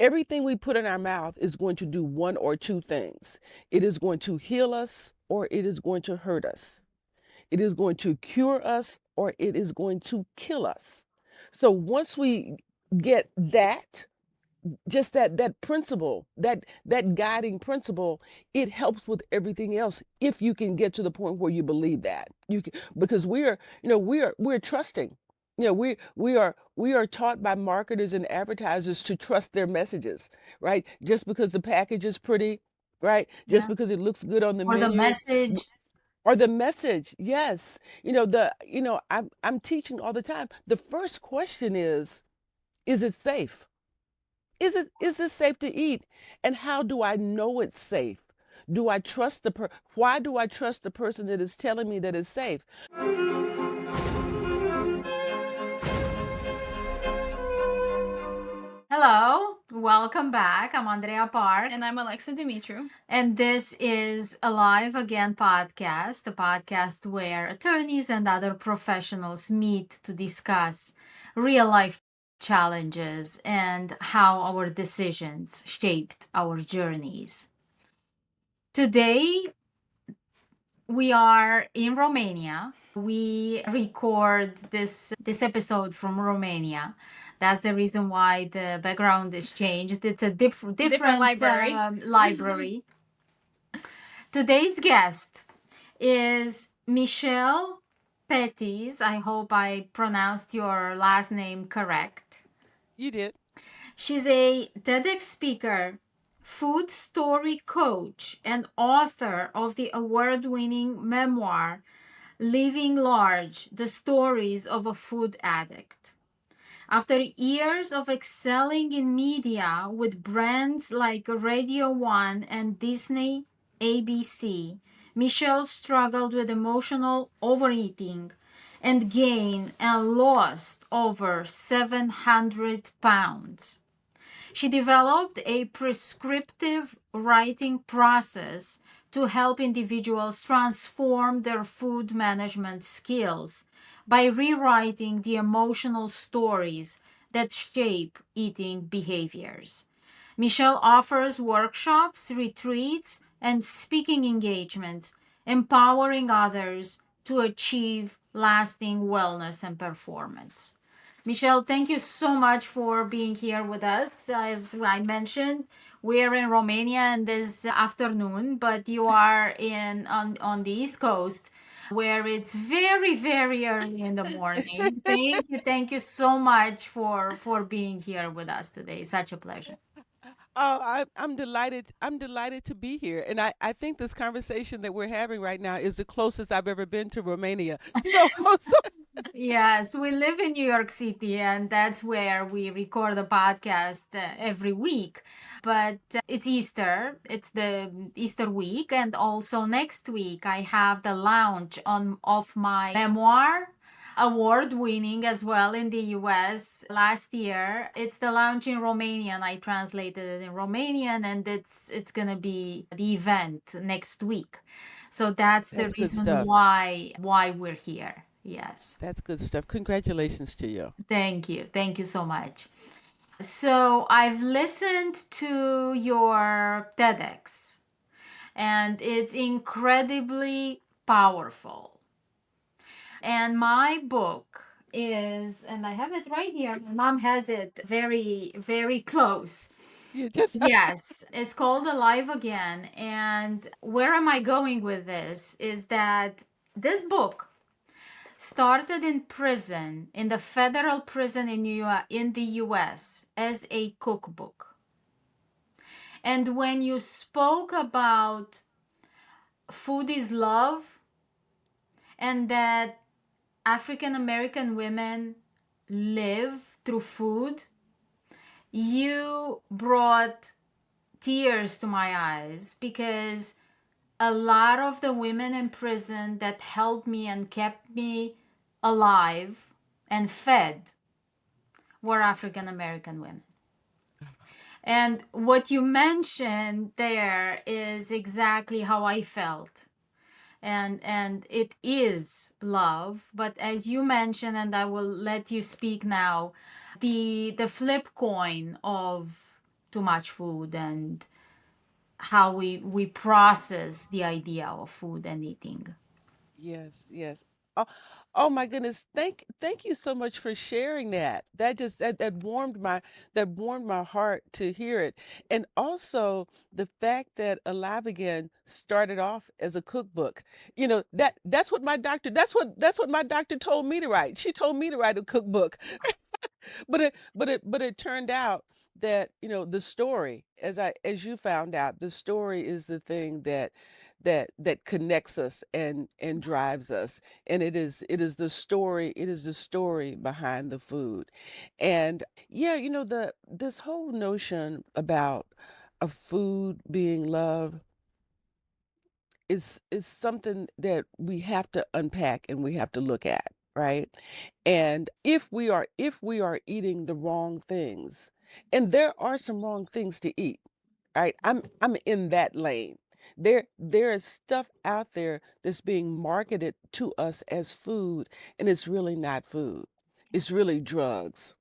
Everything we put in our mouth is going to do one or two things. It is going to heal us or it is going to hurt us. It is going to cure us or it is going to kill us. So once we get that, just that principle, that guiding principle, it helps with everything else if you can get to the point where you believe that. You can, because we're trusting. We are taught by marketers and advertisers to trust their messages, right? Just because the package is pretty, right? Just Yeah. because it looks good on the Or the menu, message. or the message. Yes. I'm teaching all the time. The first question is it safe? Is it safe to eat? And how do I know it's safe? Do I trust why do I trust the person that is telling me that it's safe? Hello, welcome back. I'm Andrea Park. And I'm Alexa Dimitru. And this is Alive Again podcast, a podcast where attorneys and other professionals meet to discuss real life challenges and how our decisions shaped our journeys. Today, we are in Romania. We record this episode from Romania. That's the reason why the background is changed. It's a different library. Library. Today's guest is Michelle Petties. I hope I pronounced your last name correct. You did. She's a TEDx speaker, food story coach, and author of the award-winning memoir, Living Large, The Stories of a Food Addict. After years of excelling in media with brands like Radio 1 and Disney ABC, Michelle struggled with emotional overeating and gained and lost over 700 pounds. She developed a prescriptive writing process to help individuals transform their food management skills by rewriting the emotional stories that shape eating behaviors. Michelle offers workshops, retreats, and speaking engagements, empowering others to achieve lasting wellness and performance. Michelle, thank you so much for being here with us. As I mentioned, we're in Romania in this afternoon, but you are on the East Coast where it's very, very early in the morning. Thank you so much for being here with us today. Such a pleasure. Oh, I'm delighted. I'm delighted to be here. And I think this conversation that we're having right now is the closest I've ever been to Romania. So Yes, we live in New York City, and that's where we record the podcast every week. But it's Easter, it's the Easter week, and also next week I have the launch of my memoir, award winning as well in the US last year. It's the launch in Romanian. I translated it in Romanian, and it's gonna be the event next week. So that's the that's good reason stuff. why we're here. Yes. That's good stuff. Congratulations to you. Thank you. Thank you so much. So I've listened to your TEDx and it's incredibly powerful. And my book is, and I have it right here. My mom has it very, very close. You just Yes, it's called Alive Again. And where am I going with this is that this book started in prison, in the federal prison in the US, as a cookbook. And when you spoke about food is love and that African American women live through food, you brought tears to my eyes because a lot of the women in prison that helped me and kept me alive and fed were African American women. And what you mentioned there is exactly how I felt. And it is love, but as you mentioned, and I will let you speak now, the flip coin of too much food and how we process the idea of food and eating. Yes, yes. Oh, oh my goodness. Thank you so much for sharing that. That warmed my heart to hear it. And also the fact that Alive Again started off as a cookbook. That's what my doctor told me to write. She told me to write a cookbook. But it turned out that, the story, as you found out, the story is the thing that connects us and drives us. And it is the story behind the food. And yeah, the this whole notion about a food being love is something that we have to unpack and we have to look at, right? And if we are eating the wrong things, and there are some wrong things to eat, right? I'm in that lane. There is stuff out there that's being marketed to us as food, and it's really not food. It's really drugs.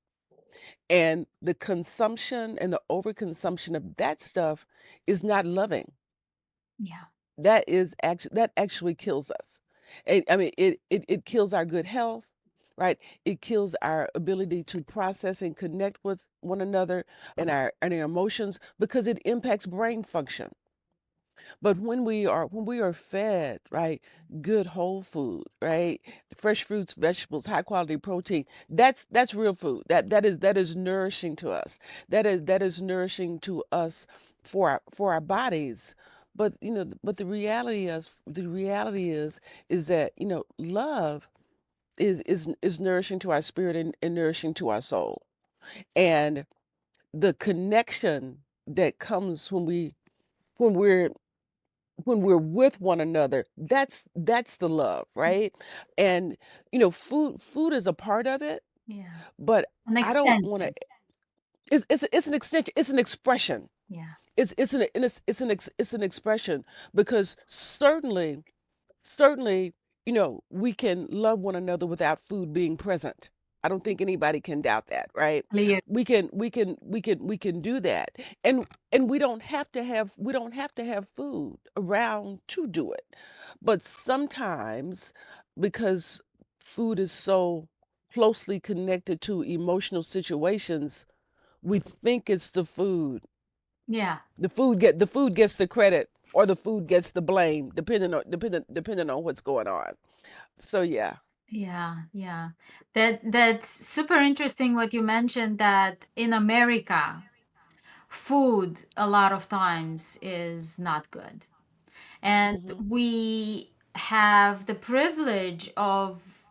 And the consumption and the overconsumption of that stuff is not loving. Yeah. That actually kills us. And I mean, it kills our good health, right? It kills our ability to process and connect with one another and our emotions because it impacts brain function. But when we are fed, right, good whole food, right, fresh fruits, vegetables, high quality protein, that's real food. That is nourishing to us. That is nourishing to us for our bodies. But the reality is that love is nourishing to our spirit and nourishing to our soul. And the connection that comes when we're when we're with one another, that's the love, right? And food is a part of it, Yeah. but An I don't want to. extension. It's an extension. It's an expression. Yeah. It's an expression because certainly, we can love one another without food being present. I don't think anybody can doubt that, right? Clear. We can do that. And we don't have to have food around to do it. But sometimes, because food is so closely connected to emotional situations, we think it's the food. Yeah. The food gets the credit or the food gets the blame, depending on what's going on. So yeah. Yeah, yeah. That's super interesting what you mentioned that in America, food a lot of times is not good. And Mhm. we have the privilege of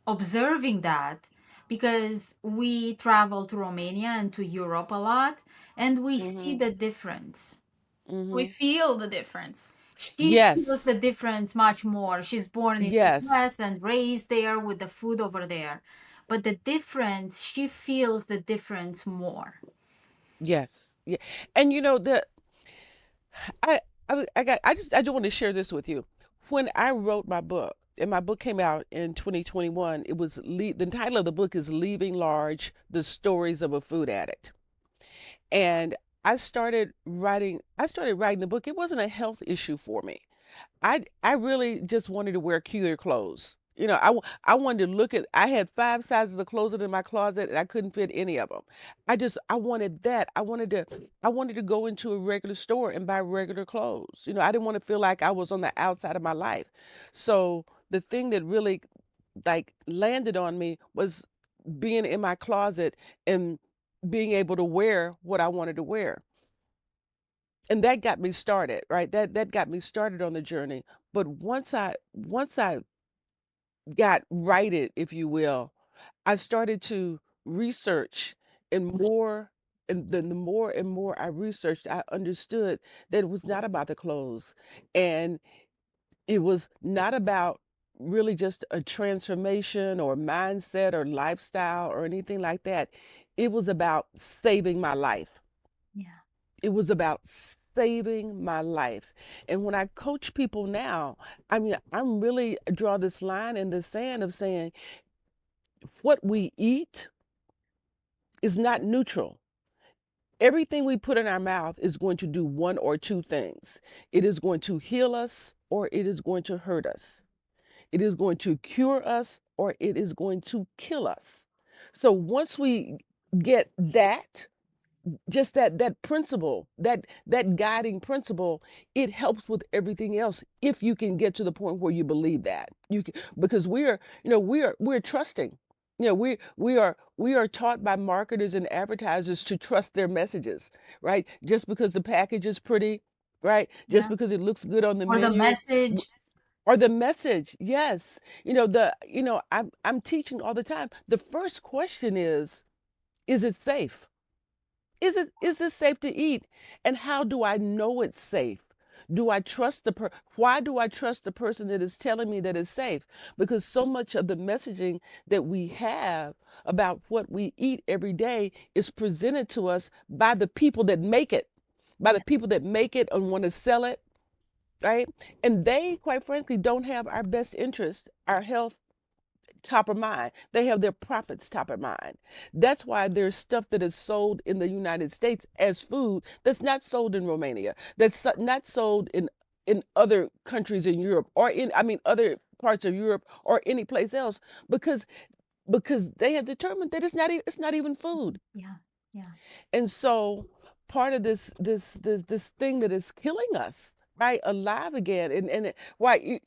observing that because we travel to Romania and to Europe a lot and we see Mhm. the difference. We Mhm. feel the difference. She feels Yes. the difference much more. She's born in the Yes. US and raised there with the food over there. But the difference, she feels the difference more. Yes. Yeah. And I just want to share this with you. When I wrote my book, and my book came out in 2021, the title of the book is Leaving Large: The Stories of a Food Addict. And I started writing the book. It wasn't a health issue for me. I really just wanted to wear cuter clothes. I wanted to look at. I had 5 sizes of clothes in my closet, and I couldn't fit any of them. I wanted that. I wanted to go into a regular store and buy regular clothes. I didn't want to feel like I was on the outside of my life. So the thing that really like landed on me was being in my closet and being able to wear what I wanted to wear. And that got me started, right? That got me started on the journey. But once I got righted, if you will, I started to research, and then the more and more I researched, I understood that it was not about the clothes, and it was not about really just a transformation or mindset or lifestyle or anything like that. It was about saving my life. Yeah. It was about saving my life. And when I coach people now, I mean, I'm really draw this line in the sand of saying what we eat is not neutral. Everything we put in our mouth is going to do one or two things. It is going to heal us or it is going to hurt us. It is going to cure us or it is going to kill us. So once we get that, just that principle, that guiding principle, it helps with everything else if you can get to the point where you believe that. You can, because we're trusting. We are taught by marketers and advertisers to trust their messages, right? Just because the package is pretty, right? Just Yeah. because it looks good on the Or the menu, message. or the message. Yes. I'm teaching all the time. The first question is it safe? Is it safe to eat? And how do I know it's safe? Do I trust why do I trust the person that is telling me that it's safe? Because so much of the messaging that we have about what we eat every day is presented to us by the people that make it, by Yeah. the people that make it and want to sell it, right? And they, quite frankly, don't have our best interest, our health top of mind. They have their profits top of mind. That's why there's stuff that is sold in the United States as food that's not sold in Romania, that's not sold in other countries in Europe, or in, I mean, other parts of Europe or any place else, because they have determined that it's not even food. Yeah. Yeah. And so part of this thing that is killing us, right, alive again, why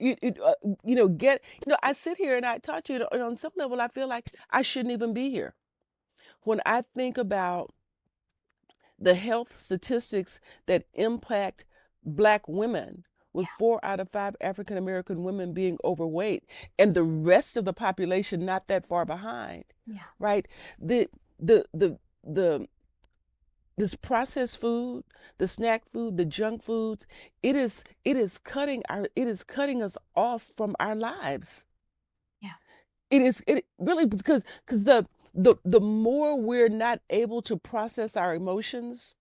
get, I sit here and I talk to you, and on some level I feel like I shouldn't even be here when I think about the health statistics that impact Black women, with 4 out of 5 African American women being overweight and the rest of the population not that far behind, Yeah. right? The the this processed food, the snack food, the junk foods, it is cutting us off from our lives. Yeah. It really, because the more we're not able to process our emotions,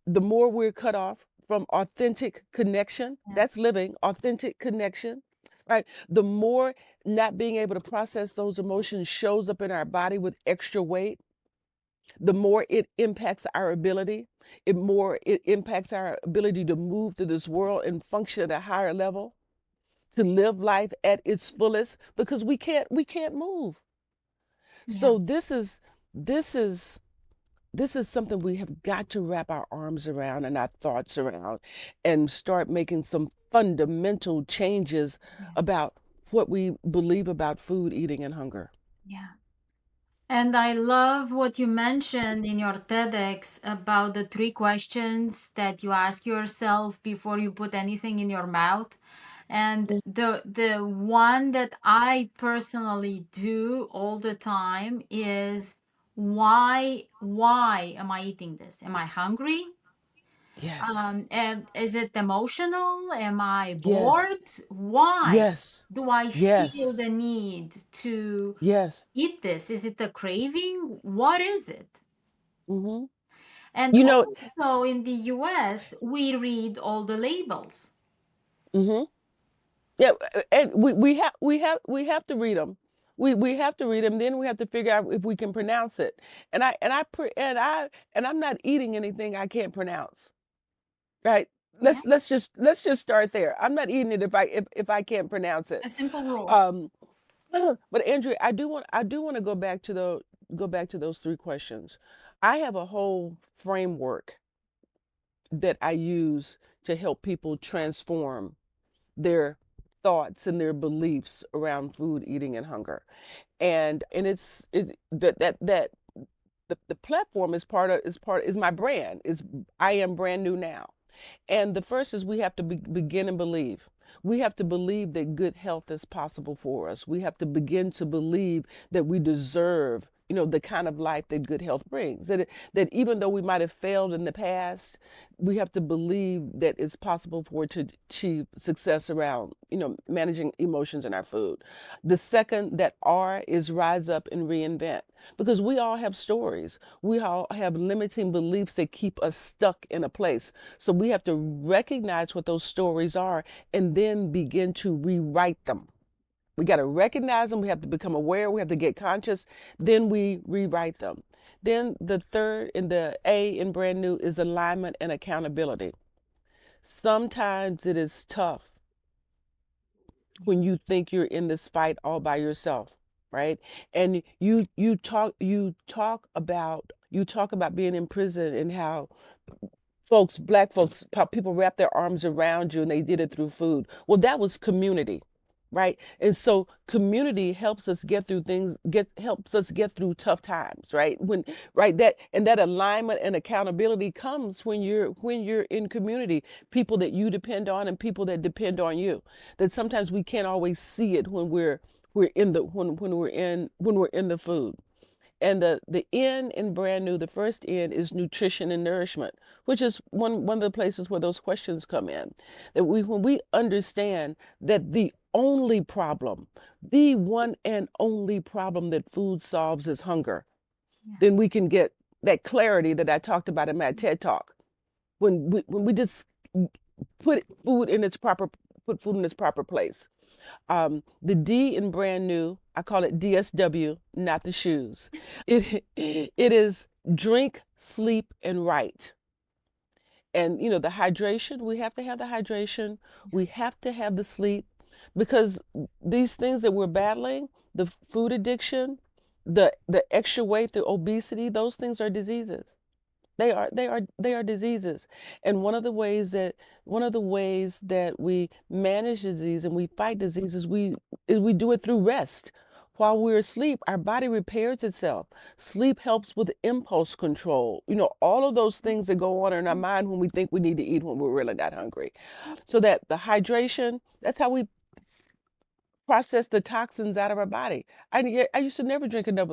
the more we're cut off from authentic connection. Yeah. That's living authentic connection, right? The more not being able to process those emotions shows up in our body with extra weight, the more it impacts our ability, it impacts our ability to move through this world and function at a higher level, to live life at its fullest, because we can't move. Yeah. So this is something we have got to wrap our arms around and our thoughts around, and start making some fundamental changes Yeah. about what we believe about food, eating, and hunger. Yeah. And I love what you mentioned in your TEDx about the 3 questions that you ask yourself before you put anything in your mouth. And Mm. the one that I personally do all the time is why am I eating this? Am I hungry? Yes. And is it emotional? Am I Yes. bored? Why Yes. do I feel Yes. the need to Yes. eat this? Is it a craving? What is it? Hmm. And You know, also in the US, we read all the labels. hmm yeah, and we have to read them. We have to read them. Then we have to figure out if we can pronounce it. And I'm not eating anything I can't pronounce. Right? Yeah, Let's just start there. I'm not eating it if I can't pronounce it. a simple rule. Um, but Andrea, I do want to go back to those 3 questions. I have a whole framework that I use to help people transform their thoughts and their beliefs around food, eating, and hunger. And it's that the platform is my brand. Is I am brand new now. And the first is we have to begin and believe. We have to believe that good health is possible for us. We have to begin to believe that we deserve, the kind of life that good health brings. That even though we might have failed in the past, we have to believe that it's possible for it to achieve success around, managing emotions in our food. The second, that R, is rise up and reinvent, because we all have stories. We all have limiting beliefs that keep us stuck in a place. So we have to recognize what those stories are and then begin to rewrite them. We got to recognize them. We have to become aware. We have to get conscious. Then we rewrite them. Then the third in the A in brand new is alignment and accountability. Sometimes it is tough when you think you're in this fight all by yourself, right? And you talk about being in prison and how folks, black folks, people wrap their arms around you and they did it through food. Well, that was community, right? And so community helps us get through things, get helps us get through tough times, right? When right that and that alignment and accountability comes when you're in community, people that you depend on and people that depend on you. That sometimes we can't always see it when we're in the when we're in the food. And the N in brand new, the first N is nutrition and nourishment, which is one of the places where those questions come in. That we when we understand that the only problem, the one and only problem that food solves is hunger, Yeah. then we can get that clarity that I talked about in my TED talk. When we just put food in its proper put food in its proper place. The D in brand new, I call it DSW, not the shoes. It is drink, sleep, and write. And you know, the hydration, we have to have the hydration, we have to have the sleep, because these things that we're battling, the food addiction, the extra weight, the obesity, those things are diseases. They are diseases. And one of the ways that we manage disease and we fight disease is we do it through rest. While we're asleep, our body repairs itself. Sleep helps with impulse control. You know, all of those things that go on in our mind when we think we need to eat when we're really not hungry. So that the hydration, that's how we process the toxins out of our body. I used to never drink enough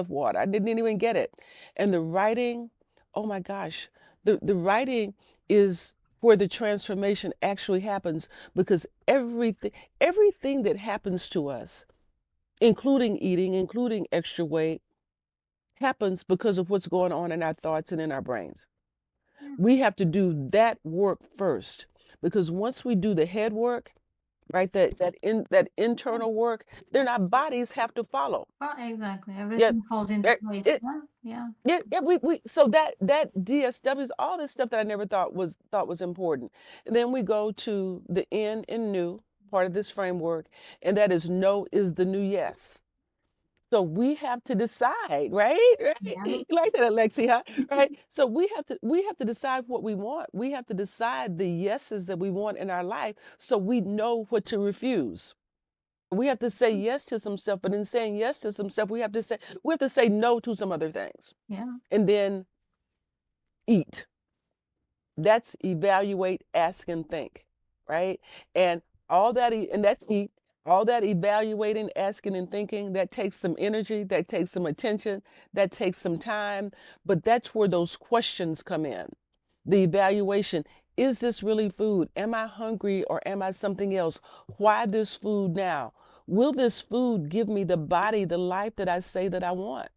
water. I didn't even get it. And the writing, oh my gosh, the writing is where the transformation actually happens, because everything that happens to us, including eating, including extra weight, happens because of what's going on in our thoughts and in our brains. Yeah. We have to do that work first, because once we do the head work, right, that internal work, then our bodies have to follow. Oh, exactly. Yeah, Everything falls into it, place. it Yeah. Yeah. yeah, we so that DSW is all this stuff that I never thought was important. And then we go to the N in new, part of this framework, and that is no is the new yes. So we have to decide, right? Right? Yeah. You like that, Alexi, huh? Right? So we have to decide what we want. We have to decide the yeses that we want in our life so we know what to refuse. We have to say yes to some stuff, but in saying yes to some stuff, we have to say no to some other things. Yeah. And then eat. That's evaluate, ask, and think, right? And and that's eat. All that evaluating, asking, and thinking, that takes some energy, that takes some attention, that takes some time. But that's where those questions come in. The evaluation, is this really food? Am I hungry or am I something else? Why this food now? Will this food give me the body, the life that I say that I want?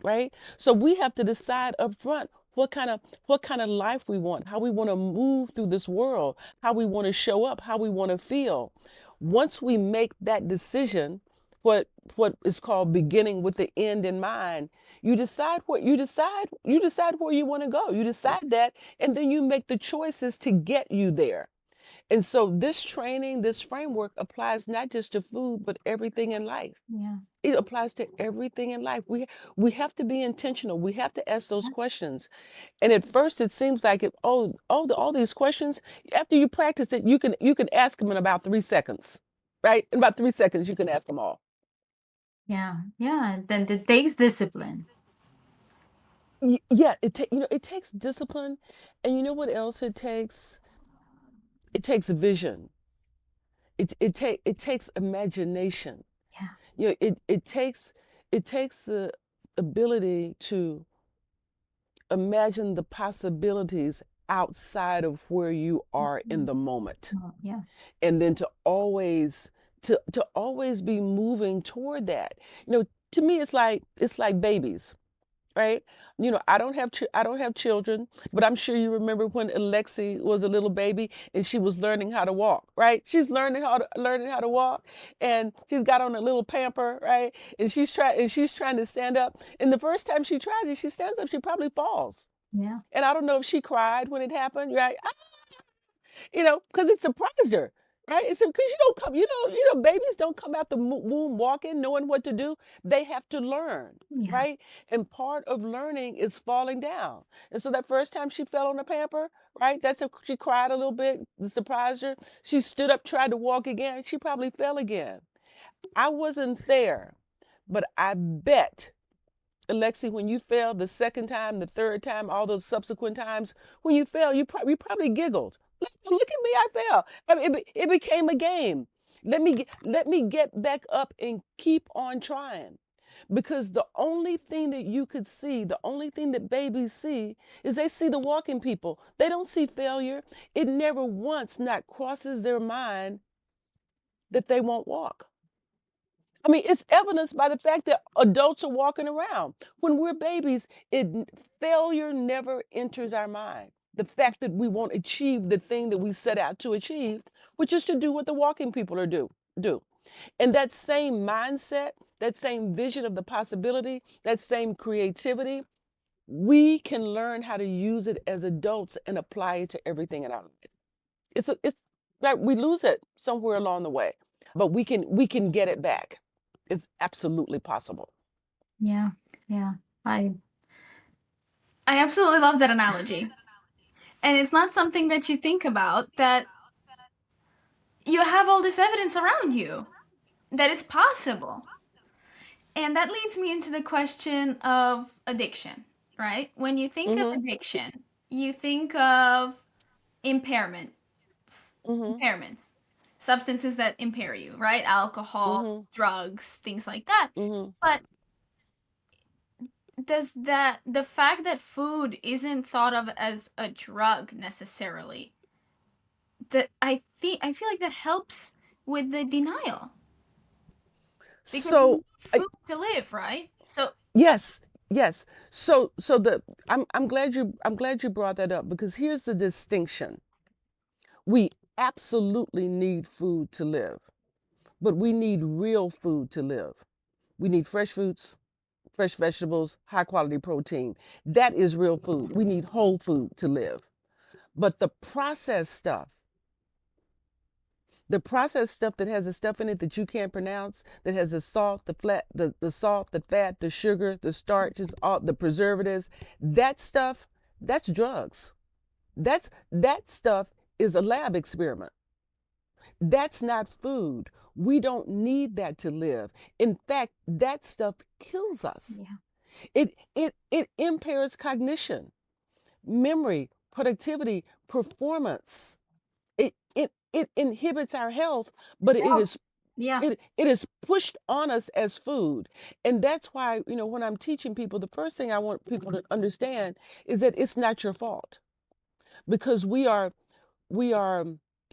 Right? So we have to decide up front what kind of life we want, how we want to move through this world, how we want to show up, how we want to feel. Once we make that decision, what is called beginning with the end in mind, you decide where you want to go. You decide that, and then you make the choices to get you there. And so this training, this framework applies not just to food, but everything in life. Yeah. It applies to everything in life. We have to be intentional. We have to ask those questions. And at first, it seems like all these questions. After you practice it, you can ask them in about 3 seconds, right? In about 3 seconds, you can ask them all. Yeah. Yeah. Then it takes discipline. Yeah, you know, it takes discipline, and you know what else it takes? It takes vision. It takes imagination. Yeah. You know, it takes the ability to imagine the possibilities outside of where you are in Mhm. the moment, Oh, yeah. and then to always be moving toward that. You know, to me it's like babies, right? I don't have children, but I'm sure you remember when Alexi was a little baby and she was learning how to walk, right? She's learning how to walk, and she's got on a little pamper, right? And she's trying to stand up. And the first time she tries it, she stands up, she probably falls. Yeah. And I don't know if she cried when it happened, right? Because it surprised her, right? It's because you don't come, babies don't come out the womb walking, knowing what to do. They have to learn, Yeah. right? And part of learning is falling down. And so that first time she fell on the pamper, right? She cried a little bit, it surprised her. She stood up, tried to walk again. She probably fell again. I wasn't there, but I bet Alexi, when you fell the second time, the third time, all those subsequent times, when you fell, you probably giggled. Look at me, I fell. I mean, it became a game. Let me get back up and keep on trying. Because the only thing that you could see, the only thing that babies see, is they see the walking people. They don't see failure. It never once not crosses their mind that they won't walk. I mean, it's evidenced by the fact that adults are walking around. When we're babies, failure never enters our mind. The fact that we won't achieve the thing that we set out to achieve, which is to do what the walking people do. And that same mindset, that same vision of the possibility, that same creativity, we can learn how to use it as adults and apply it to everything in our life. It's like we lose it somewhere along the way, but we can get it back. It's absolutely possible. Yeah. Yeah. I I absolutely love that analogy. And it's not something that you think about, that you have all this evidence around you that it's possible. And that leads me into the question of addiction, right? When you think of Mhm. addiction, you think of impairments, Mhm. impairments, substances that impair you, right? Alcohol, Mhm. drugs, things like that. Mhm. But does that, the fact that food isn't thought of as a drug necessarily, that I feel like that helps with the denial, because we So, need I, food to live, right? So yes, yes. So I'm glad you brought that up because here's the distinction. We absolutely need food to live, but we need real food to live. We need fresh fruits, fresh vegetables, high quality protein. That is real food. We need whole food to live. But the processed stuff that has the stuff in it that you can't pronounce, that has the salt, the salt, the fat, the sugar, the starches, all the preservatives, that stuff, that's drugs. That stuff is a lab experiment. That's not food. We don't need that to live. In fact, that stuff kills us. yeah, It impairs cognition, memory, productivity, performance. It inhibits our health, but health. Yeah, it is pushed on us as food. And that's why, when I'm teaching people, the first thing I want people to understand is that it's not your fault because we are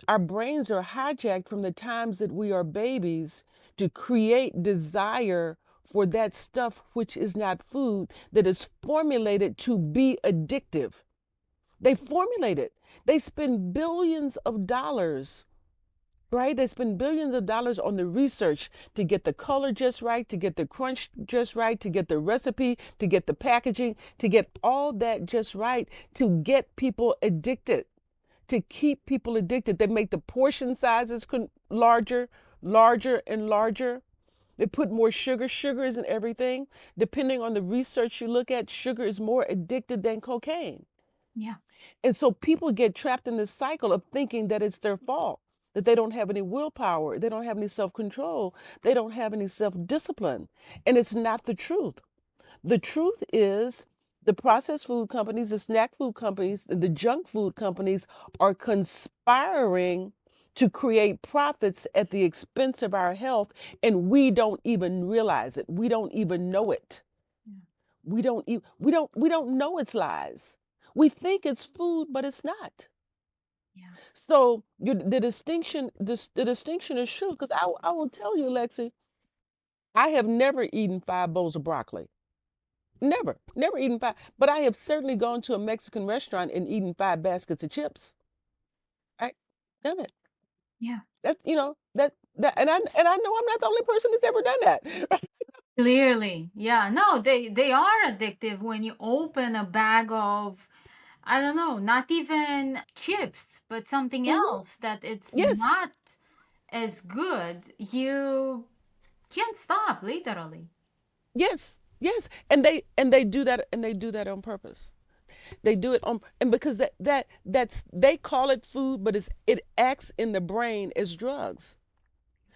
our brains are hijacked from the times that we are babies to create desire for that stuff which is not food, that is formulated to be addictive. They formulate it. They spend billions of dollars, right? They spend billions of dollars on the research to get the color just right, to get the crunch just right, to get the recipe, to get the packaging, to get all that just right, to get people addicted, to keep people addicted. They make the portion sizes larger, larger, and larger. They put more sugar. Sugar isn't everything. Depending on the research you look at, sugar is more addictive than cocaine. yeah, And so people get trapped in this cycle of thinking that it's their fault, that they don't have any willpower, they don't have any self control, they don't have any self discipline. And it's not the truth. The truth is the processed food companies, the snack food companies, and the junk food companies are conspiring to create profits at the expense of our health, and we don't even realize it. We don't even know it. yeah, We don't know it's lies. We think it's food, but it's not. yeah. So the distinction is true because I will tell you, Lexi, I have never eaten 5 bowls of broccoli. Never, never eaten five. But I have certainly gone to a Mexican restaurant and eaten 5 baskets of chips. I done it. Yeah. That and I know I'm not the only person that's ever done that. Clearly. Yeah. No, they are addictive when you open a bag of, I don't know, not even chips, but something Hmm. else that it's Yes, not as good. You can't stop, literally. yes, yes. And they do that on purpose. They do it on and because that's they call it food, but it acts in the brain as drugs.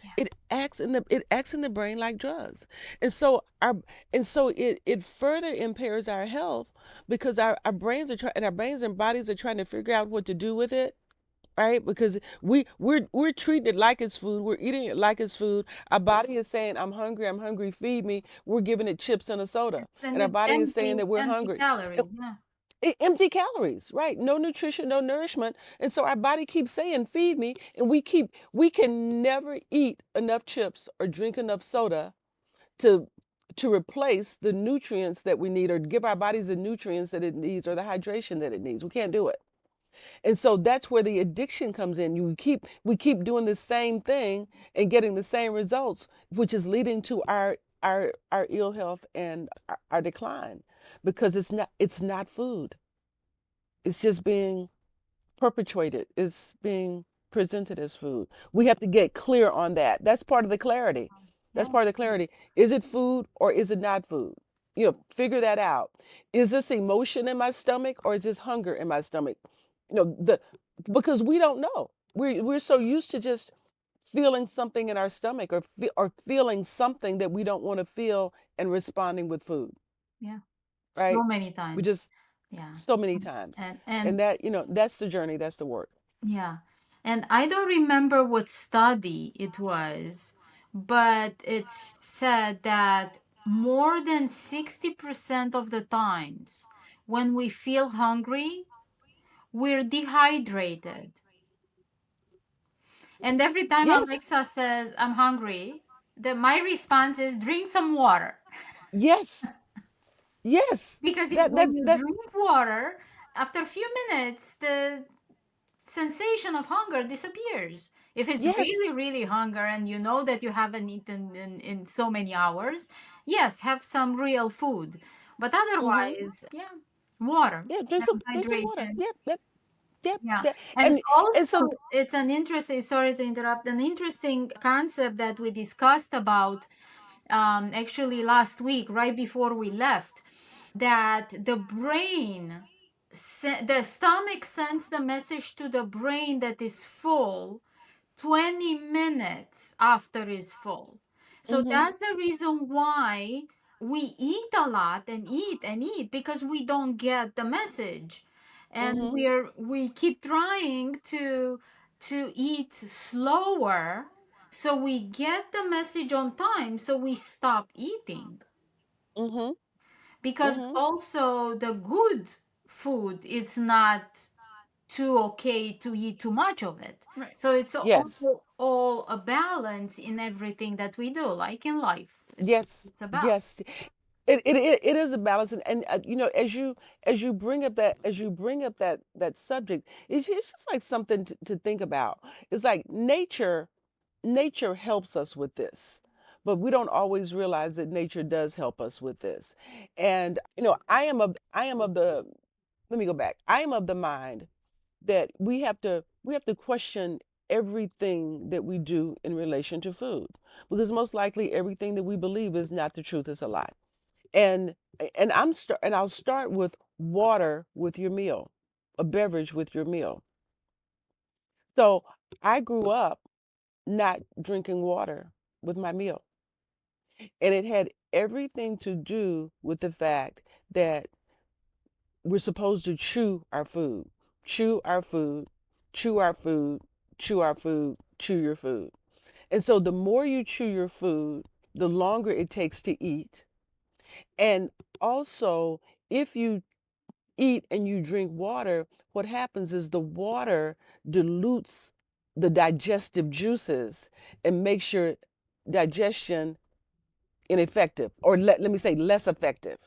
Yeah. It acts in the brain like drugs. And so it further impairs our health because our brains are trying and our brains and bodies are trying to figure out what to do with it, right? Because we're treating it like it's food, we're eating it like it's food. Our body is saying, I'm hungry, feed me. We're giving it chips and a soda. And And our it's body is saying empty, that we're empty hungry. calories. Yeah. Empty calories, right? No nutrition, no nourishment. And so our body keeps saying, feed me. And we can never eat enough chips or drink enough soda to to replace the nutrients that we need or give our bodies the nutrients that it needs or the hydration that it needs. We can't do it. And so that's where the addiction comes in. We keep doing the same thing and getting the same results, which is leading to our ill health and our decline because it's not food. It's just being perpetuated. It's being presented as food. We have to get clear on that. That's part of the clarity. That's Yeah. part of the clarity. Is it food or is it not food? Figure that out. Is this emotion in my stomach or is this hunger in my stomach? The because we don't know. We're so used to just feeling something in our stomach or feeling something that we don't want to feel and responding with food, Yeah. So right? many We times. just Yeah. so many times. And And that's the journey, that's the work. yeah. And I don't remember what study it was, but it said that more than 60% of the times when we feel hungry, we're dehydrated. And every time Yes. Alexa says, I'm hungry, my response is drink some water. Yes. Yes. Because That when that you that drink water, after a few minutes, the sensation of hunger disappears. If it's yes. really, really hunger and you know that you haven't eaten in so many hours, yes, have some real food. But Mhm. otherwise, yeah, water Yeah, and drink some water. hydration. Yep, yep. Yeah. That, And and also, so it's an interesting, sorry to interrupt, an interesting concept that we discussed about actually last week, right before we left, that the brain, the stomach sends the message to the brain that is full 20 minutes after is full. So mhm. that's the reason why we eat a lot and eat and eat because we don't get the message. And Mhm. we keep trying to eat slower so we get the message on time so we stop eating. Mhm. Because Mhm. also the good food is not too okay to eat too much of it. Right. So it's Yes. all a balance in everything that we do, like in life. It's Yes. it's about. Yes. It is a balance and as you bring up that subject, it's just like something to think about. It's like nature helps us with this, but we don't always realize that nature does help us with this. And I am of the let me go back. I am of the mind that we have to question everything that we do in relation to food because most likely everything that we believe is not the truth, is a lie. And I'll start with water with your meal, a beverage with your meal. So I grew up not drinking water with my meal, and it had everything to do with the fact that we're supposed to chew our food, chew our food, chew our food, chew our food, chew your food. And so the more you chew your food, the longer it takes to eat. And also, if you eat and you drink water, what happens is the water dilutes the digestive juices and makes your digestion ineffective, or let me say less effective.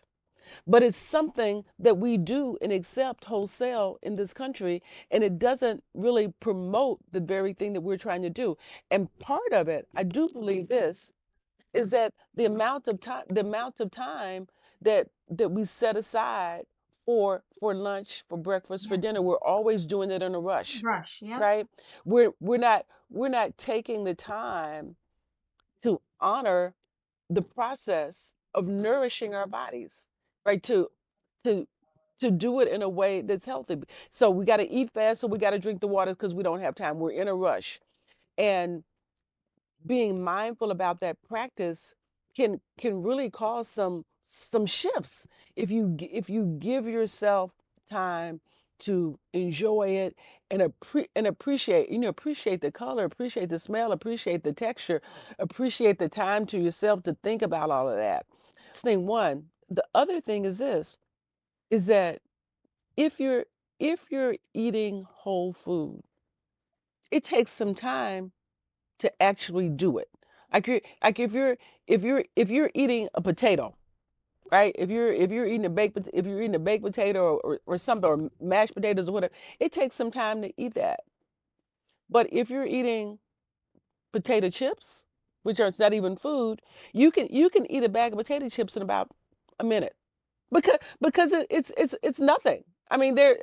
But it's something that we do and accept wholesale in this country, and it doesn't really promote the very thing that we're trying to do. And part of it, I do believe this, is that the amount of time that we set aside for lunch, for breakfast, for Yeah. dinner, we're always doing it in a rush, Rush. Yep. right? We're not taking the time to honor the process of nourishing our bodies, right? To to do it in a way that's healthy. So we got to eat fast, so we got to drink the water because we don't have time. We're in a rush. And being mindful about that practice can really cause some shifts if you give yourself time to enjoy it and appreciate, appreciate the color, appreciate the smell, appreciate the texture, appreciate the time to yourself to think about all of that. That's thing one. The other thing is this, is that if you're if you're eating whole food, it takes some time to actually do it. Like if you're eating a potato, right? If you're eating a baked potato or something, or mashed potatoes or whatever, it takes some time to eat that. But if you're eating potato chips, which are, it's not even food, you can eat a bag of potato chips in about a minute. Because it's nothing. I mean, they're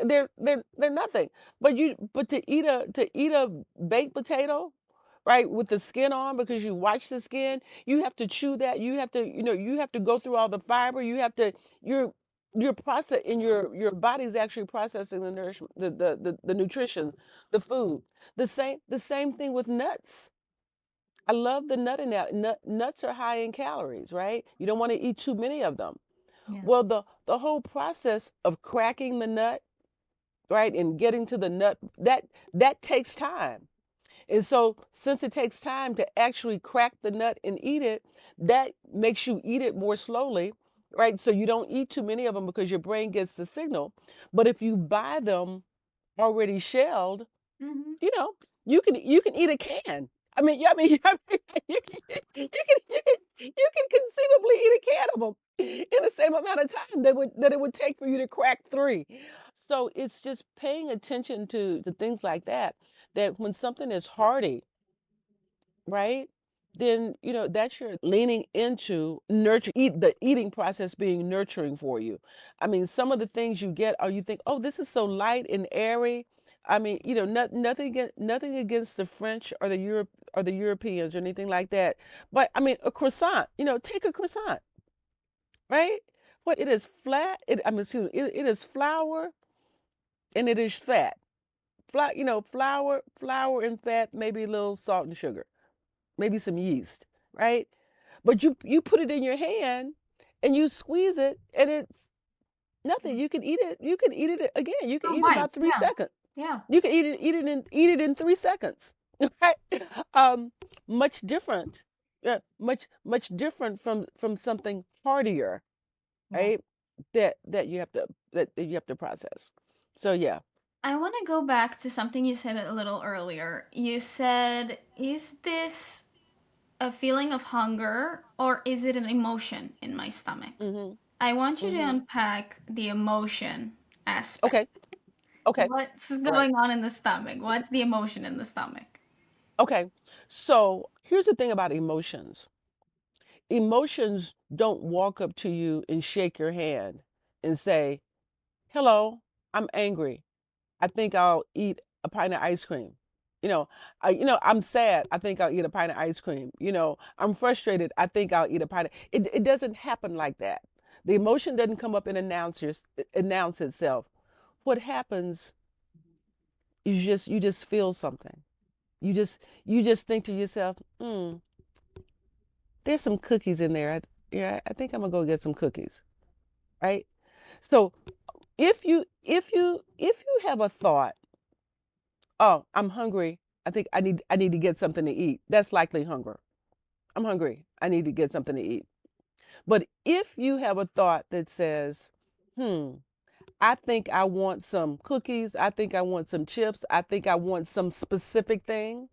nothing. But to eat a baked potato, right, with the skin on, because you watch the skin, you have to chew that. You have to go through all the fiber. Your process in your body's actually processing the nourishment, the nutrition, the food. The same thing with nuts. I love the nut in that. Nuts are high in calories, right? You don't want to eat too many of them. Yeah. Well, the whole process of cracking the nut, right, and getting to the nut, that takes time. And so, since it takes time to actually crack the nut and eat it, that makes you eat it more slowly, right? So you don't eat too many of them because your brain gets the signal. But if you buy them already shelled, Mm-hmm. you know, you can eat a can. I mean, yeah, I mean, you can conceivably eat a can of them in the same amount of time that it would take for you to crack three. So it's just paying attention to things like that. That when something is hearty, right? Then that's your leaning into nurture eat the eating process being nurturing for you. I mean, some of the things you get are, you think, oh, this is so light and airy. I mean, nothing against the French or the Europeans or anything like that. But I mean, a croissant, take a croissant, right? What, it is flat, excuse me, it is flour and it is fat. Flour and fat, maybe a little salt and sugar, maybe some yeast, right? But you put it in your hand and you squeeze it, and it's nothing. You can eat it. You can eat it again. You can Oh, eat it bite. about three Yeah. seconds. Yeah. You can eat it in 3 seconds. Right? Um, much different. Much different from something heartier, Yeah. right? That you have to process. So yeah. I want to go back to something you said a little earlier. You said, is this a feeling of hunger or is it an emotion in my stomach? Mhm. I want you to Mhm. unpack the emotion aspect. Okay. Okay. What's All right. going on in the stomach? What's the emotion in the stomach? Okay. So here's the thing about emotions. Emotions don't walk up to you and shake your hand and say, "Hello, I'm angry. I think I'll eat a pint of ice cream." I'm sad. I think I'll eat a pint of ice cream. I'm frustrated. I think I'll eat a pint of. It doesn't happen like that. The emotion doesn't come up and announce itself. What happens is you just feel something. You just think to yourself, there's some cookies in there. Yeah, I think I'm gonna go get some cookies, right? So if you have a thought, oh, I'm hungry. I need to get something to eat. That's likely hunger. I'm hungry. I need to get something to eat. But if you have a thought that says, hmm, I think I want some cookies. I think I want some chips. I think I want some specific thing.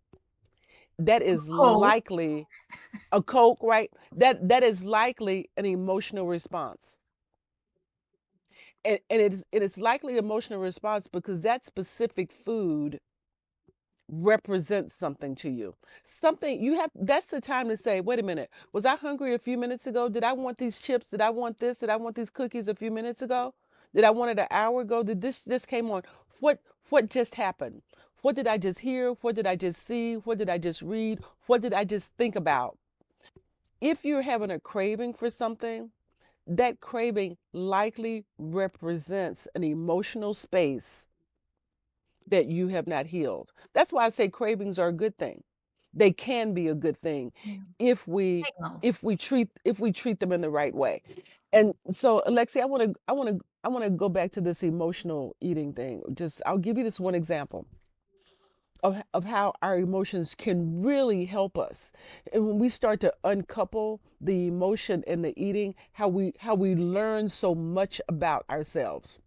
That is Oh, likely a Coke, right? That is likely an emotional response. And it's likely emotional response because that specific food represents something to you. Something you have, that's the time to say, wait a minute, was I hungry a few minutes ago? Did I want these chips? Did I want this? Did I want these cookies a few minutes ago? Did I want it an hour ago? Did this came on? What just happened? What did I just hear? What did I just see? What did I just read? What did I just think about? If you're having a craving for something, that craving likely represents an emotional space that you have not healed. That's why I say cravings are a good thing. They can be a good thing Yeah. if we Signals. if we treat them in the right way. And so Alexi, I want to go back to this emotional eating thing. Just I'll give you this one example of how our emotions can really help us. And when we start to uncouple the emotion and the eating, how we learn so much about ourselves.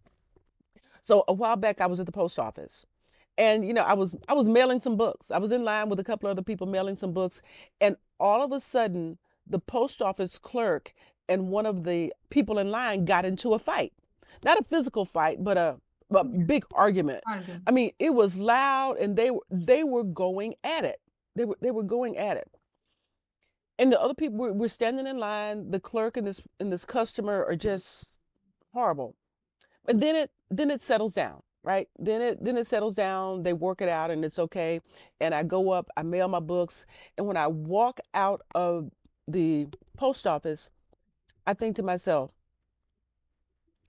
So a while back I was at the post office. And I was mailing some books. I was in line with a couple other people mailing some books, and all of a sudden the post office clerk and one of the people in line got into a fight. Not a physical fight, but a Yeah. big argument. Argument. I mean, it was loud and they were going at it. They were going at it. And the other people were standing in line. The clerk and this customer are just horrible. And then it settles down, right? Then it settles down. They work it out and it's okay. And I go up, I mail my books, and when I walk out of the post office, I think to myself,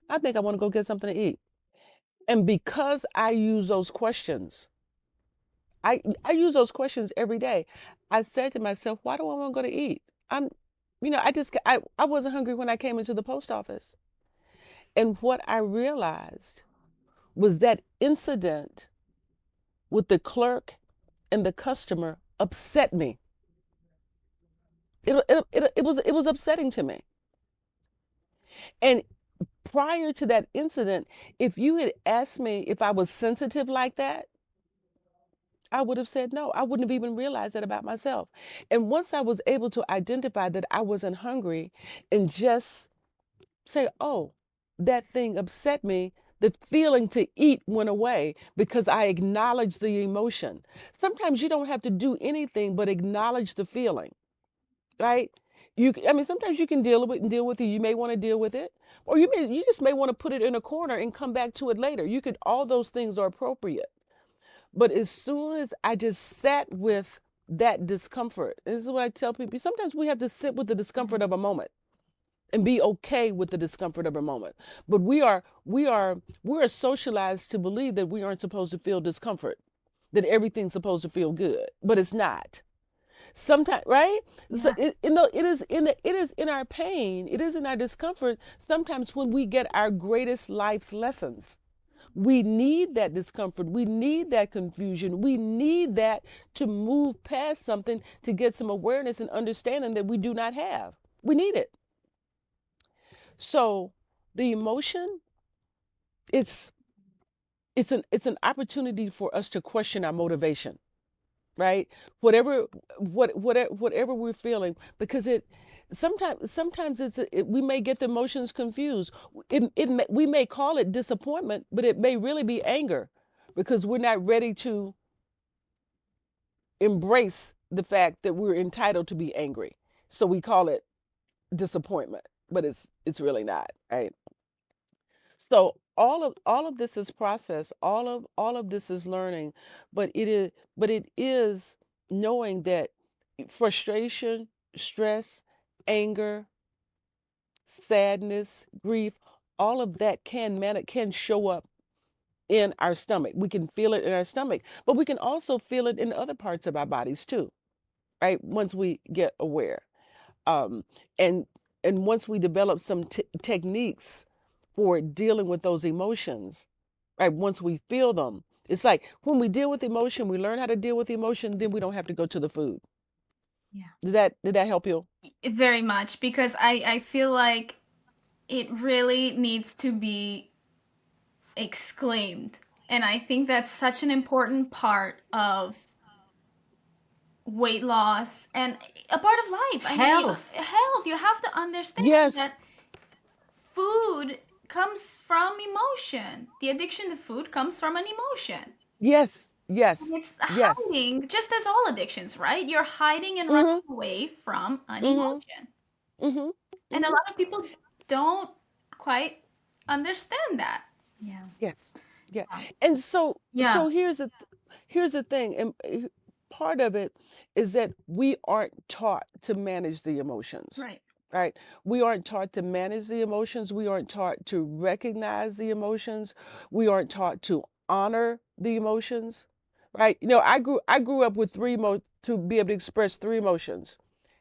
I think I want to go get something to eat. And because I use those questions every day. I said to myself, why do I want to go to eat? I'm, I wasn't hungry when I came into the post office. And what I realized was that incident with the clerk and the customer upset me. It was upsetting to me. And prior to that incident, if you had asked me if I was sensitive like that, I would have said no. I wouldn't have even realized that about myself. And once I was able to identify that I wasn't hungry and just say, oh, that thing upset me, the feeling to eat went away because I acknowledged the emotion. Sometimes you don't have to do anything but acknowledge the feeling, right? I mean, sometimes you can deal with it. You may want to deal with it, or you just may want to put it in a corner and come back to it later. You could all those things are appropriate. But as soon as I just sat with that discomfort, and this is what I tell people, sometimes we have to sit with the Yeah. discomfort of a moment and be okay with the discomfort of a moment. But we are socialized to believe that we aren't supposed to feel discomfort, that everything's supposed to feel good, but it's not. Sometimes, right? So Yeah. it is in our pain, it is in our discomfort. Sometimes when we get our greatest life's lessons, we need that discomfort. We need that confusion. We need that to move past something to get some awareness and understanding that we do not have. We need it. So the emotion, it's it's an opportunity for us to question our motivation, right? Whatever whatever we're feeling, because it sometimes we may get the emotions confused. We may call it disappointment, but it may really be anger because we're not ready to embrace the fact that we're entitled to be angry. So we call it disappointment, but it's really not, right? So all of this is process. All of this is learning, but it is knowing that frustration, stress, anger, sadness, grief, all of that can show up in our stomach. We can feel it in our stomach, but we can also feel it in other parts of our bodies too, right? Once we get aware. Um, and and once we develop some techniques for dealing with those emotions, right? Once we feel them, it's like when we deal with emotion, we learn how to deal with emotion, then we don't have to go to the food. Yeah. Did that help you? Very much, because I feel like it really needs to be exclaimed. And I think that's such an important part of weight loss and a part of life. I mean, Health. health, you have to understand Yes. that food comes from emotion. The addiction to food comes from an emotion. Yes, And yes, it's yes. hiding, just as all addictions, right? You're hiding and running Mm-hmm. away from an Mm-hmm. emotion. Mm-hmm. And a Mm-hmm. lot of people don't quite understand that. Yeah. Yes. Yeah. And Yeah. here's the thing, and part of it is that we aren't taught to manage the emotions. Right. Right? We aren't taught to manage the emotions. We aren't taught to recognize the emotions. We aren't taught to honor the emotions. Right? I grew up with to be able to express three emotions: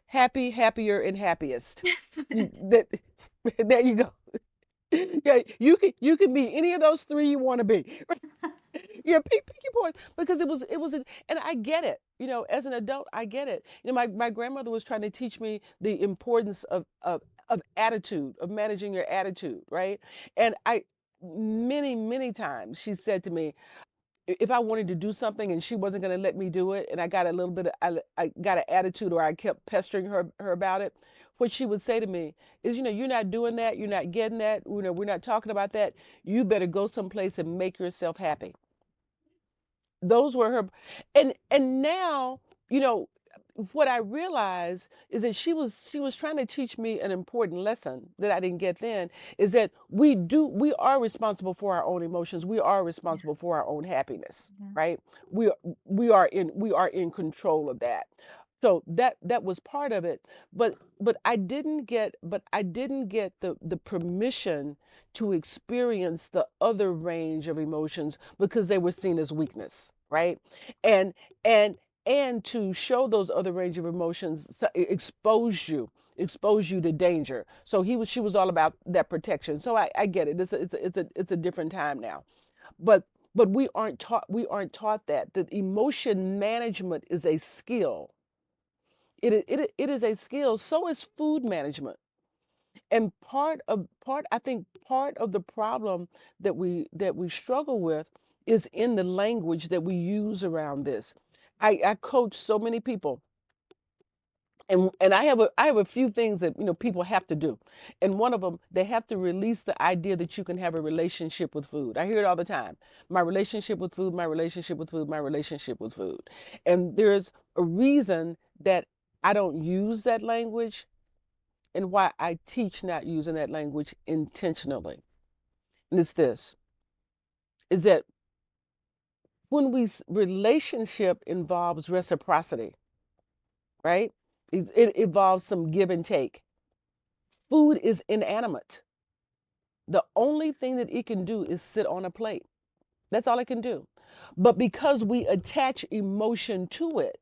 happy, happier, and happiest. That there you go. Yeah, you can be any of those three you want to be. Yeah, pick your points because and I get it. As an adult, I get it. My grandmother was trying to teach me the importance of attitude, of managing your attitude, right? And many times she said to me, if I wanted to do something and she wasn't going to let me do it, and I got a little bit of, I got an attitude, or I kept pestering her about it, what she would say to me is, you're not doing that, you're not getting that, we're not talking about that. You better go someplace and make yourself happy. Those were her. And now, you know what I realized is that she was trying to teach me an important lesson that I didn't get then, is that we are responsible for our own emotions. We are responsible for our own happiness, Yeah. right? We are in control of that. So that was part of it. But I didn't get the permission to experience the other range of emotions because they were seen as weakness, right? And and and to show those other range of emotions, expose you to danger. So she was all about that protection. So I get it. It's a different time now. But we aren't taught that emotion management is a skill. It is a skill. So is food management. And I think part of the problem that we struggle with is in the language that we use around this. I coach so many people, and I have a few things that people have to do. And one of them, they have to release the idea that you can have a relationship with food. I hear it all the time: my relationship with food, my relationship with food, my relationship with food. And there's a reason that I don't use that language, and why I teach not using that language intentionally. And it's this: is that when relationship involves reciprocity, right? It involves some give and take. Food is inanimate. The only thing that it can do is sit on a plate. That's all it can do. But because we attach emotion to it,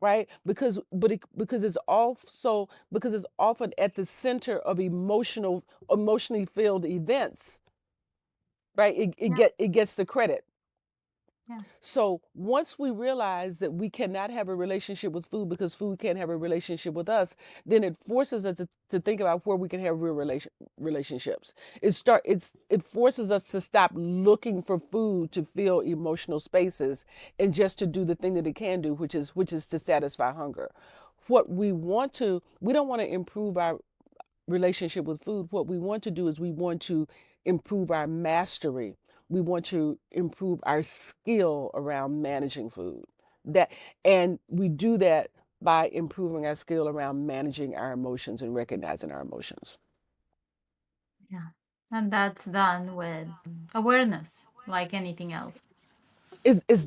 right? Because it's often at the center of emotionally filled events, right? Yeah. It gets the credit. Yeah. So once we realize that we cannot have a relationship with food because food can't have a relationship with us, then it forces us to think about where we can have real relationships. It forces us to stop looking for food to fill emotional spaces, and just to do the thing that it can do, which is to satisfy hunger. We don't want to improve our relationship with food. What we want to do is we want to improve our mastery. We want to improve our skill around managing food. That and we do that by improving our skill around managing our emotions and recognizing our emotions. Yeah. And that's done with awareness, like anything else. It's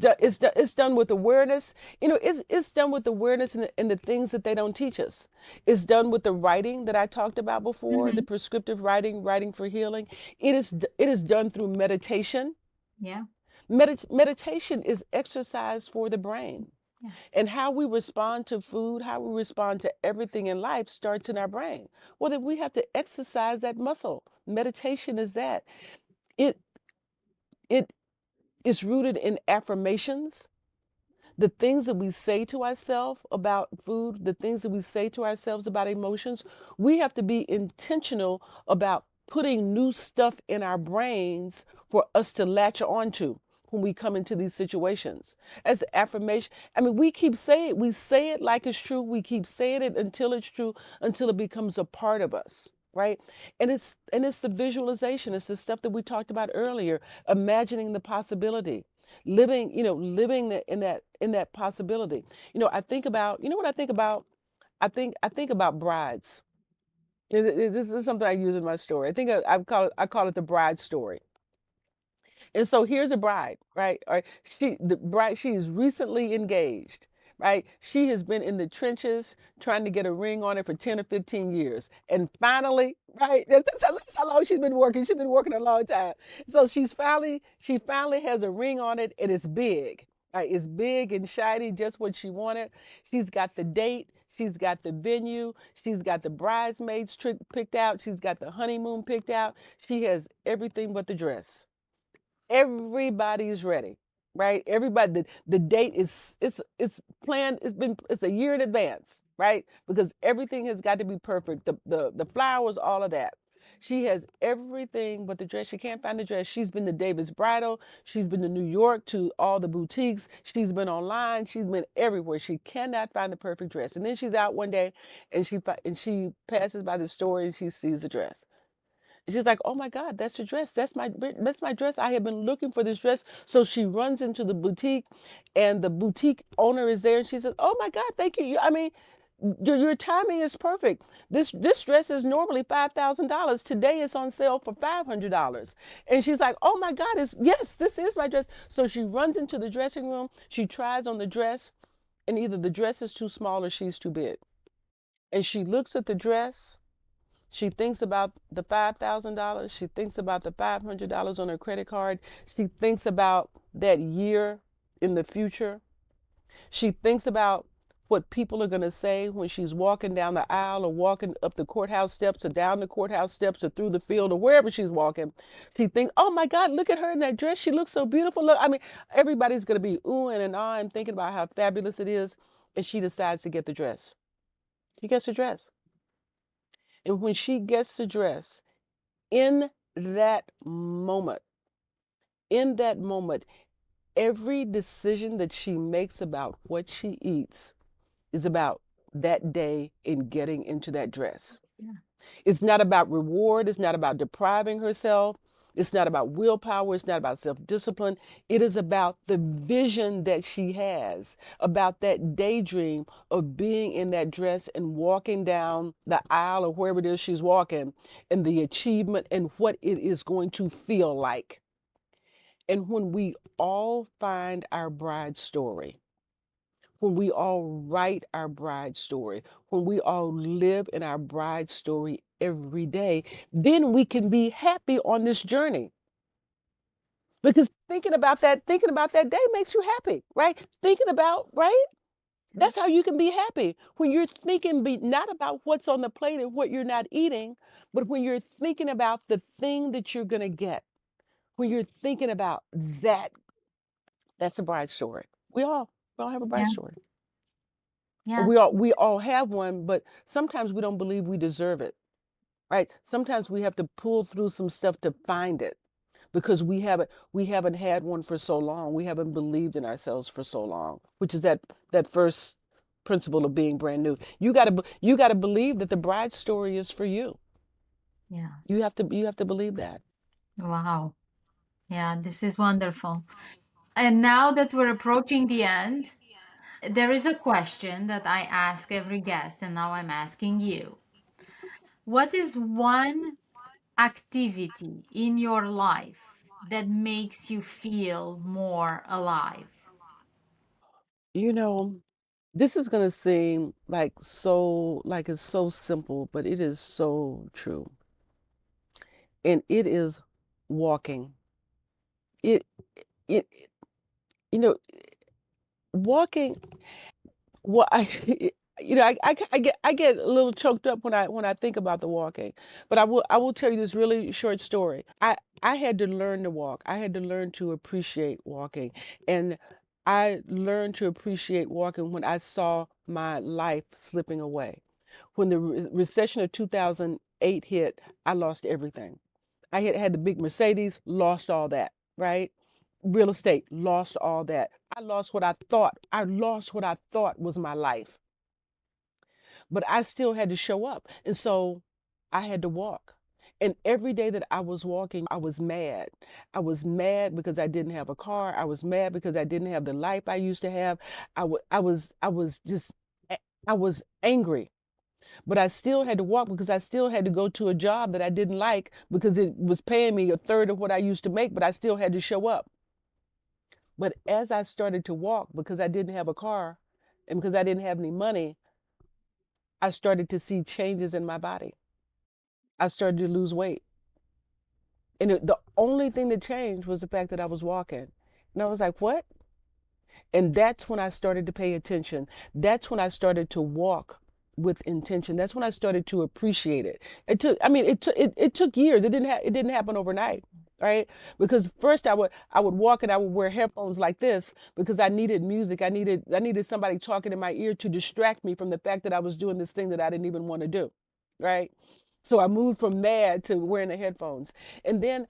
done with awareness. It's done with awareness, and the things that they don't teach us. It's done with the writing that I talked about before, the Hmm. prescriptive writing for healing. It is done through meditation. Yeah. Meditation is exercise for the brain. Yeah. And how we respond to food, how we respond to everything in life starts in our brain. Well, then we have to exercise that muscle. Meditation is that. It it is rooted in affirmations. The things that we say to ourselves about food, the things that we say to ourselves about emotions, we have to be intentional about putting new stuff in our brains for us to latch onto when we come into these situations. As affirmation, I mean, we say it like it's true, we keep saying it until it's true, until it becomes a part of us. right? And it's the visualization. It's the stuff that we talked about earlier, imagining the possibility, living in that possibility. I think about, what I think about. I think about brides. This is something I use in my story. I call it the bride story. And so here's a bride, right? Or the bride, she is recently engaged, right? She has been in the trenches trying to get a ring on it for 10 or 15 years. And finally, right? That's how long she's been working. She's been working a long time. So she finally has a ring on it, and it's big. Right? It's big and shiny, just what she wanted. She's got the date. She's got the venue. She's got the bridesmaids picked out. She's got the honeymoon picked out. She has everything but the dress. Everybody's ready, right? Everybody, the date is it's planned. It's a year in advance, right? Because everything has got to be perfect. The flowers, all of that. She has everything but the dress. She can't find the dress. She's been to David's Bridal. She's been to New York to all the boutiques. She's been online. She's been everywhere. She cannot find the perfect dress. And then she's out one day, and she passes by the store and she sees the dress. And she's like, "Oh my God, that's the dress. That's my dress. I have been looking for this dress." So she runs into the boutique, and the boutique owner is there, and she says, "Oh my God, thank you. I mean, your timing is perfect. This dress is normally $5,000. Today it's on sale for $500." And she's like, "Oh my God, yes, this is my dress." So she runs into the dressing room. She tries on the dress, and either the dress is too small or she's too big. And she looks at the dress. She thinks about the $5,000. She thinks about the $500 on her credit card. She thinks about that year in the future. She thinks about what people are going to say when she's walking down the aisle or walking up the courthouse steps or down the courthouse steps or through the field or wherever she's walking. She thinks, "Oh my God, look at her in that dress. She looks so beautiful." Look, I mean, everybody's going to be oohing and ahhing, thinking about how fabulous it is. And she decides to get the dress. She gets the dress. And when she gets the dress, in that moment, in that moment, every decision that she makes about what she eats is about that day in getting into that dress. Yeah. It's not about reward. It's not about depriving herself. It's not about willpower. It's not about self discipline. It is about the vision that she has, about that daydream of being in that dress and walking down the aisle or wherever it is she's walking, and the achievement and what it is going to feel like. And when we all find our bride story, when we all write our bride story, when we all live in our bride story every day, then we can be happy on this journey. Because thinking about that day makes you happy, right? Thinking about, right? That's how you can be happy. When you're thinking not about what's on the plate and what you're not eating, but when you're thinking about the thing that you're going to get, when you're thinking about that, that's a bride story. We all have a bride Yeah. story. Yeah. We all have one, but sometimes we don't believe we deserve it, right? Sometimes we have to pull through some stuff to find it because we haven't had one for so long. We haven't believed in ourselves for so long, which is that first principle of being brand new. You got to believe that the bride story is for you. Yeah. You have to believe that. Wow. Yeah, this is wonderful. And now that we're approaching the end, there is a question that I ask every guest, and now I'm asking you. What is one activity in your life that makes you feel more alive? You know, this is going to seem like it's so simple, but it is so true. And it is walking. It you know walking. Well, I get a little choked up when I think about the walking, but I will tell you this really short story. I had to learn to walk. I had to learn to appreciate walking, and I learned to appreciate walking when I saw my life slipping away. When the recession of 2008 hit, I lost everything. I had the big Mercedes, lost all that, right? Real estate, lost all that. I lost what I thought was my life, but I still had to show up. And so I had to walk. And every day that I was walking, I was mad. I was mad because I didn't have a car. I was mad because I didn't have the life I used to have. I was just, I was angry. But I still had to walk because I still had to go to a job that I didn't like because it was paying me a third of what I used to make, but I still had to show up. But as I started to walk, because I didn't have a car and because I didn't have any money, I started to see changes in my body. I started to lose weight. And the only thing that changed was the fact that I was walking. And I was like, what? And that's when I started to pay attention. That's when I started to walk with intention. That's when I started to appreciate it. It took, I mean, it took years. It didn't happen overnight, right? Because first I would walk and I would wear headphones like this because I needed music. I needed somebody talking in my ear to distract me from the fact that I was doing this thing that I didn't even want to do, right? So I moved from mad to wearing the headphones. And then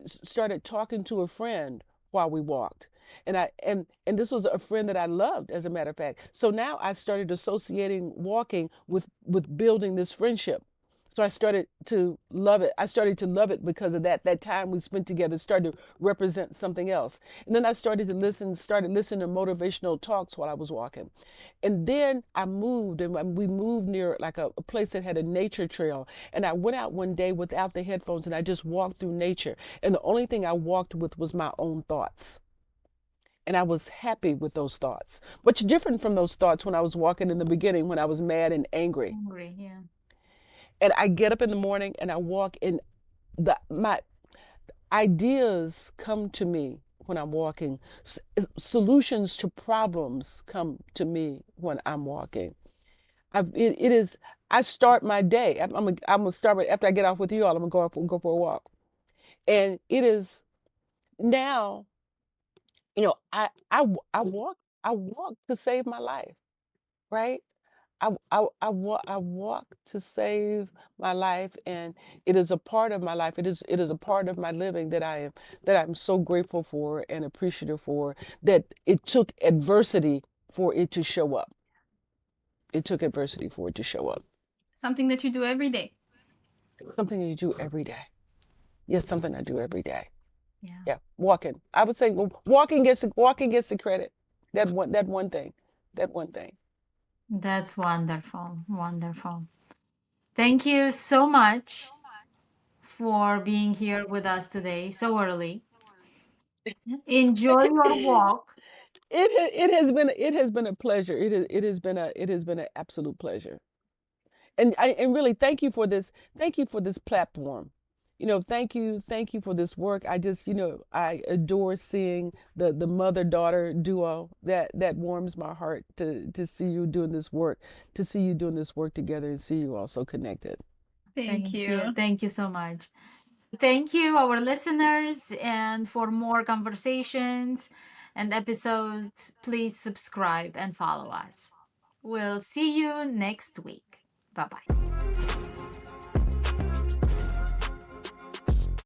started talking to a friend while we walked. And this was a friend that I loved, as a matter of fact. So now I started associating walking with building this friendship. So I started to love it. I started to love it because of that. That time we spent together started to represent something else. And then I started listening to motivational talks while I was walking. And then I moved, and we moved near like a place that had a nature trail. And I went out one day without the headphones and I just walked through nature. And the only thing I walked with was my own thoughts. And I was happy with those thoughts, which different from those thoughts when I was walking in the beginning when I was mad and angry. Hungry, yeah. And I get up in the morning and I walk, and my ideas come to me when I'm walking. Solutions to problems come to me when I'm walking. It is. I start my day. I'm gonna start right after I get off with you all. I'm gonna go up and go for a walk, and it is now. You know, I walk to save my life, right? I walk to save my life, and it is a part of my life. It is a part of my living that I'm so grateful for and appreciative for. That it took adversity for it to show up. It took adversity for it to show up. Something that you do every day. Something you do every day. Yes, something I do every day. Yeah. Yeah, walking. I would say well, walking gets the credit. That one thing. That one thing. That's wonderful. Wonderful. Thank you so much for being here with us today so early. Enjoy your walk. It has been a pleasure. It has been an absolute pleasure. And really thank you for this platform. You know, thank you for this work. I just, you know, I adore seeing the mother-daughter duo. That warms my heart to see you doing this work, to see you doing this work together and see you also connected. Thank Thank you. you. Thank you so much. Thank you, our listeners. And for more conversations and episodes, please subscribe and follow us. We'll see you next week. Bye bye.